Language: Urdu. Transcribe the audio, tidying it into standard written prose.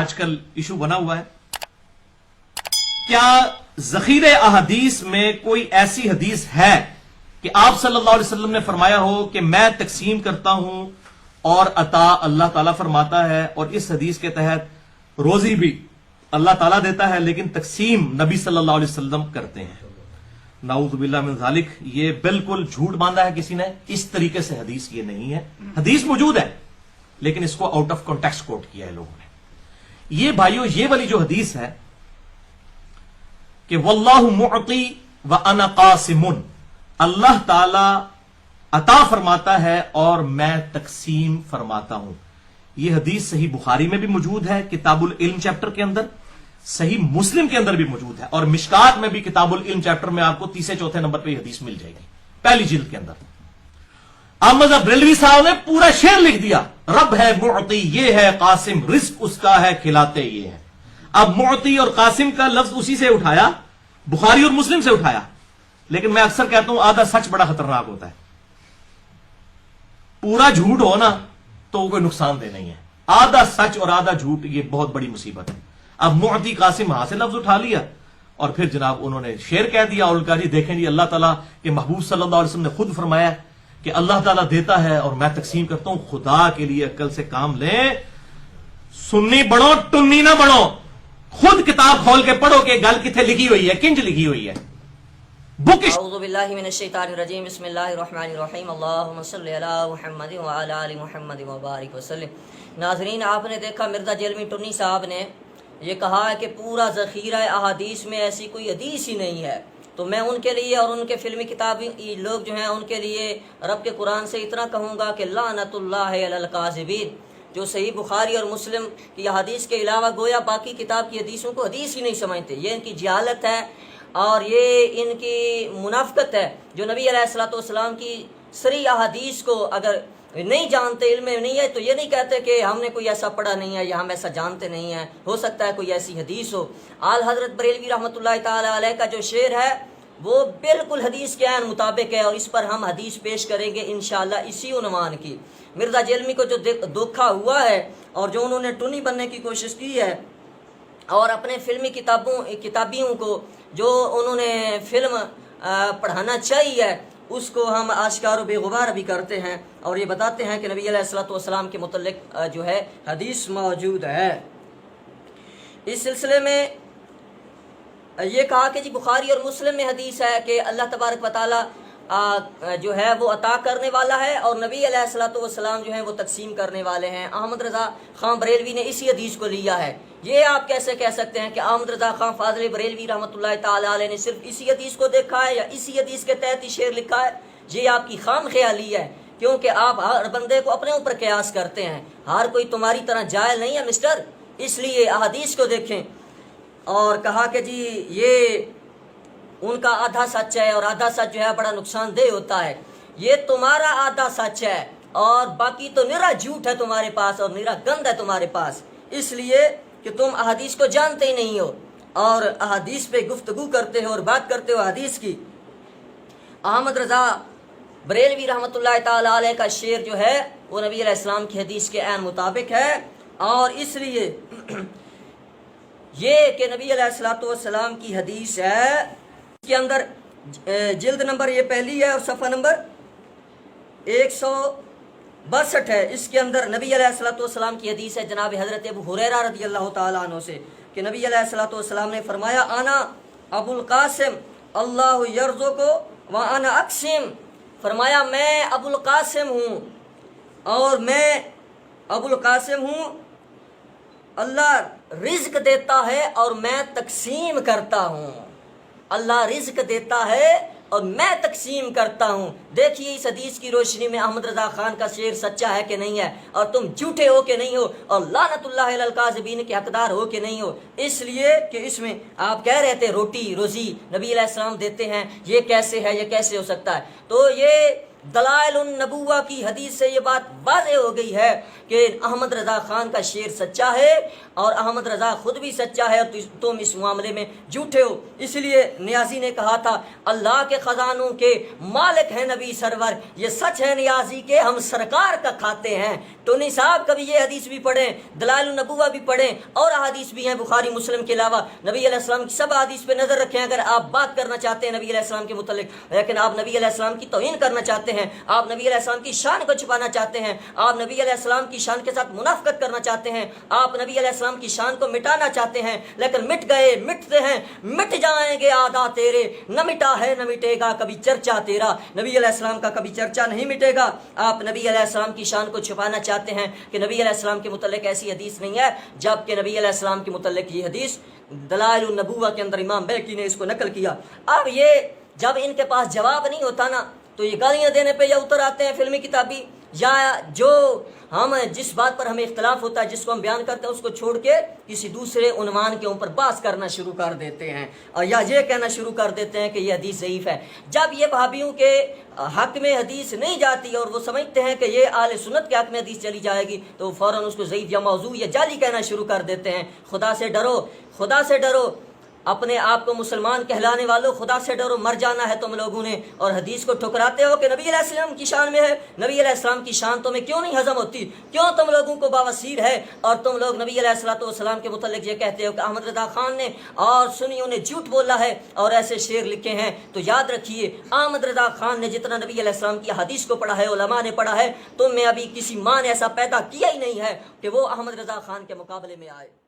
آج کل ایشو بنا ہوا ہے، کیا ذخیر احادیث میں کوئی ایسی حدیث ہے کہ آپ صلی اللہ علیہ وسلم نے فرمایا ہو کہ میں تقسیم کرتا ہوں اور عطا اللہ تعالیٰ فرماتا ہے، اور اس حدیث کے تحت روزی بھی اللہ تعالیٰ دیتا ہے لیکن تقسیم نبی صلی اللہ علیہ وسلم کرتے ہیں؟ نعوذ باللہ من ذالک، یہ بالکل جھوٹ باندھا ہے کسی نے، اس طریقے سے حدیث یہ نہیں ہے۔ حدیث موجود ہے لیکن اس کو آؤٹ آف کانٹیکسٹ کوٹ کیا ہے لوگوں نے۔ یہ بھائیو، یہ والی جو حدیث ہے کہ واللہ معطی وانا قاسم، اللہ تعالی عطا فرماتا ہے اور میں تقسیم فرماتا ہوں، یہ حدیث صحیح بخاری میں بھی موجود ہے کتاب العلم چیپٹر کے اندر، صحیح مسلم کے اندر بھی موجود ہے، اور مشکات میں بھی کتاب العلم چیپٹر میں آپ کو تیسرے چوتھے نمبر پہ یہ حدیث مل جائے گی، پہلی جلد کے اندر۔ احمد بریلوی صاحب نے پورا شعر لکھ دیا، رب ہے معطی یہ ہے قاسم، رزق اس کا ہے کھلاتے یہ ہے۔ اب معطی اور قاسم کا لفظ اسی سے اٹھایا، بخاری اور مسلم سے اٹھایا، لیکن میں اکثر کہتا ہوں آدھا سچ بڑا خطرناک ہوتا ہے۔ پورا جھوٹ ہو نا تو کوئی نقصان دہ نہیں ہے، آدھا سچ اور آدھا جھوٹ یہ بہت بڑی مصیبت ہے۔ اب معطی قاسم ہاں سے لفظ اٹھا لیا اور پھر جناب انہوں نے شعر کہہ دیا، اور کہا جی دیکھیں جی اللہ تعالیٰ کے محبوب صلی اللہ علیہ وسلم نے خود فرمایا کہ اللہ تعالیٰ دیتا ہے اور میں تقسیم کرتا ہوں۔ خدا کے لیے عقل سے کام لیں، سنی بڑھو ٹنی نہ بڑھو، خود کتاب کھول کے پڑھو کہ گل کتنے لکھی ہوئی ہے، کنج لکھی ہوئی ہے۔ اعوذ باللہ من الشیطان الرجیم، بسم اللہ الرحمن الرحیم، اللہم صلی علی محمد وعلی آل محمد وبارک وسلم۔ ناظرین، آپ نے دیکھا مرزا جیلمی ٹنی صاحب نے یہ کہا ہے کہ پورا ذخیرہ احادیث میں ایسی کوئی حدیث ہی نہیں ہے، تو میں ان کے لیے اور ان کے فلمی کتابی لوگ جو ہیں ان کے لیے رب کے قرآن سے اتنا کہوں گا کہ لعنت اللہ علی الکاذبین، جو صحیح بخاری اور مسلم کی حدیث کے علاوہ گویا باقی کتاب کی حدیثوں کو حدیث ہی نہیں سمجھتے۔ یہ ان کی جہالت ہے اور یہ ان کی منافقت ہے، جو نبی علیہ الصلوۃ والسلام کی صریح احادیث کو اگر نہیں جانتے، علم میں نہیں ہے، تو یہ نہیں کہتے کہ ہم نے کوئی ایسا پڑھا نہیں ہے یا ہم ایسا جانتے نہیں ہیں، ہو سکتا ہے کوئی ایسی حدیث ہو۔ آل حضرت بریلوی رحمۃ اللہ تعالی علیہ کا جو شعر ہے وہ بالکل حدیث کے عین مطابق ہے، اور اس پر ہم حدیث پیش کریں گے انشاءاللہ اسی عنوان کی۔ مرزا جیلمی کو جو دھوکا ہوا ہے اور جو انہوں نے ٹنی بننے کی کوشش کی ہے، اور اپنے فلمی کتابیوں کو جو انہوں نے فلم پڑھانا چاہیے، اس کو ہم آشکار و بے غبار بھی کرتے ہیں اور یہ بتاتے ہیں کہ نبی علیہ الصلوۃ والسلام کے متعلق جو ہے حدیث موجود ہے۔ اس سلسلے میں یہ کہا کہ جی بخاری اور مسلم میں حدیث ہے کہ اللہ تبارک و تعالیٰ جو ہے وہ عطا کرنے والا ہے اور نبی علیہ الصلوۃ والسلام جو ہیں وہ تقسیم کرنے والے ہیں۔ احمد رضا خان بریلوی نے اسی حدیث کو لیا ہے۔ یہ آپ کیسے کہہ سکتے ہیں کہ احمد رضا خان فاضل بریلوی رحمۃ اللہ تعالی علیہ نے صرف اسی حدیث کو دیکھا ہے یا اسی حدیث کے تحت ہی شعر لکھا ہے؟ یہ آپ کی خام خیالی ہے، کیونکہ آپ ہر بندے کو اپنے اوپر قیاس کرتے ہیں، ہر کوئی تمہاری طرح جاہل نہیں ہے مسٹر، اس لیے احادیث کو دیکھیں۔ اور کہا کہ جی یہ ان کا آدھا سچ ہے اور آدھا سچ جو ہے بڑا نقصان دہ ہوتا ہے۔ یہ تمہارا آدھا سچ ہے اور باقی تو نرا جھوٹ ہے تمہارے پاس اور نرا گند ہے تمہارے پاس، اس لیے کہ تم احادیث کو جانتے ہی نہیں ہو اور احادیث پہ گفتگو کرتے ہو اور بات کرتے ہو حدیث کی۔ احمد رضا بریلوی رحمۃ اللہ تعالی علیہ کا شعر جو ہے وہ نبی علیہ السلام کی حدیث کے عین مطابق ہے، اور اس لیے یہ کہ نبی علیہ الصلوۃ والسلام کی حدیث ہے، اس کے اندر جلد نمبر یہ پہلی ہے اور صفحہ نمبر 162 ہے، اس کے اندر نبی علیہ الصلوۃ والسلام کی حدیث ہے جناب حضرت ابو ہریرہ رضی اللہ تعالیٰ عنہ سے کہ نبی علیہ الصلوۃ والسلام نے فرمایا انا ابو القاسم اللہ یرزقک وانا اقسم، فرمایا میں ابو القاسم ہوں اور میں ابو القاسم ہوں، اللہ رزق دیتا ہے اور میں تقسیم کرتا ہوں، اللہ رزق دیتا ہے اور میں تقسیم کرتا ہوں۔ دیکھیے اس حدیث کی روشنی میں احمد رضا خان کا شعر سچا ہے کہ نہیں ہے، اور تم جھوٹے ہو کہ نہیں ہو، اور لعنت اللہ علی الکاذبین کے حقدار ہو کہ نہیں ہو، اس لیے کہ اس میں آپ کہہ رہے تھے روٹی روزی نبی علیہ السلام دیتے ہیں، یہ کیسے ہے، یہ کیسے ہو سکتا ہے؟ تو یہ دلائل النبوہ کی حدیث سے یہ بات واضح ہو گئی ہے کہ احمد رضا خان کا شعر سچا ہے اور احمد رضا خود بھی سچا ہے اور تم اس معاملے میں جھوٹے ہو۔ اس لیے نیازی نے کہا تھا اللہ کے خزانوں کے مالک ہیں نبی سرور، یہ سچ ہے نیازی کے ہم سرکار کا کھاتے ہیں۔ ٹونی صاحب کبھی یہ حدیث بھی پڑھیں، دلائل النبوہ بھی پڑھیں، اور احادیث بھی ہیں بخاری مسلم کے علاوہ، نبی علیہ السلام کی سب حدیث پہ نظر رکھیں اگر آپ بات کرنا چاہتے ہیں نبی علیہ السلام کے متعلق، لیکن آپ نبی علیہ السلام کی توہین کرنا چاہتے ہیں، آپ نبی علیہ السلام کی شان کو چھپانا چاہتے ہیں، آپ نبی علیہ السلام کی شان کے ساتھ منافقت کرنا چاہتے ہیں، آپ نبی علیہ السلام کی شان کو مٹانا چاہتے ہیں، لیکن مٹ گئے، مٹتے ہیں، مٹ جائیں گے آدھا تیرے، نہ مٹا ہے نہ مٹے گا کبھی چرچا تیرا۔ نبی علیہ السلام کا کبھی چرچا نہیں مٹے گا۔ آپ نبی علیہ السلام کی شان کو چھپانا چاہتے ہیں کہ نبی علیہ السلام کے متعلق ایسی حدیث نہیں ہے، جبکہ نبی علیہ السلام کے متعلق یہ حدیث دلائل النبوہ کے اندر امام بیہقی نے اس کو نقل کیا۔ اب یہ جب ان کے پاس جواب نہیں ہوتا نا تو یہ گالیاں دینے پہ یا اتر آتے ہیں فلمی کتابی، یا جو ہم جس بات پر ہمیں اختلاف ہوتا ہے جس کو ہم بیان کرتے ہیں اس کو چھوڑ کے کسی دوسرے عنوان کے اوپر بحث کرنا شروع کر دیتے ہیں، اور یا یہ کہنا شروع کر دیتے ہیں کہ یہ حدیث ضعیف ہے۔ جب یہ وہابیوں کے حق میں حدیث نہیں جاتی اور وہ سمجھتے ہیں کہ یہ اہل سنت کے حق میں حدیث چلی جائے گی تو فوراً اس کو ضعیف یا موضوع یا جعلی کہنا شروع کر دیتے ہیں۔ خدا سے ڈرو، خدا سے ڈرو، اپنے آپ کو مسلمان کہلانے والوں خدا سے ڈرو، مر جانا ہے تم لوگوں نے، اور حدیث کو ٹھکراتے ہو کہ نبی علیہ السلام کی شان میں ہے۔ نبی علیہ السلام کی شان تمہیں کیوں نہیں ہضم ہوتی؟ کیوں تم لوگوں کو باوسیر ہے اور تم لوگ نبی علیہ السلام کے متعلق یہ کہتے ہو کہ احمد رضا خان نے اور سنیوں نے جھوٹ بولا ہے اور ایسے شعر لکھے ہیں؟ تو یاد رکھیے احمد رضا خان نے جتنا نبی علیہ السلام کی حدیث کو پڑھا ہے، علماء نے پڑھا ہے، تم میں ابھی کسی ماں نے ایسا پیدا کیا ہی نہیں ہے کہ وہ احمد رضا خان کے مقابلے میں آئے۔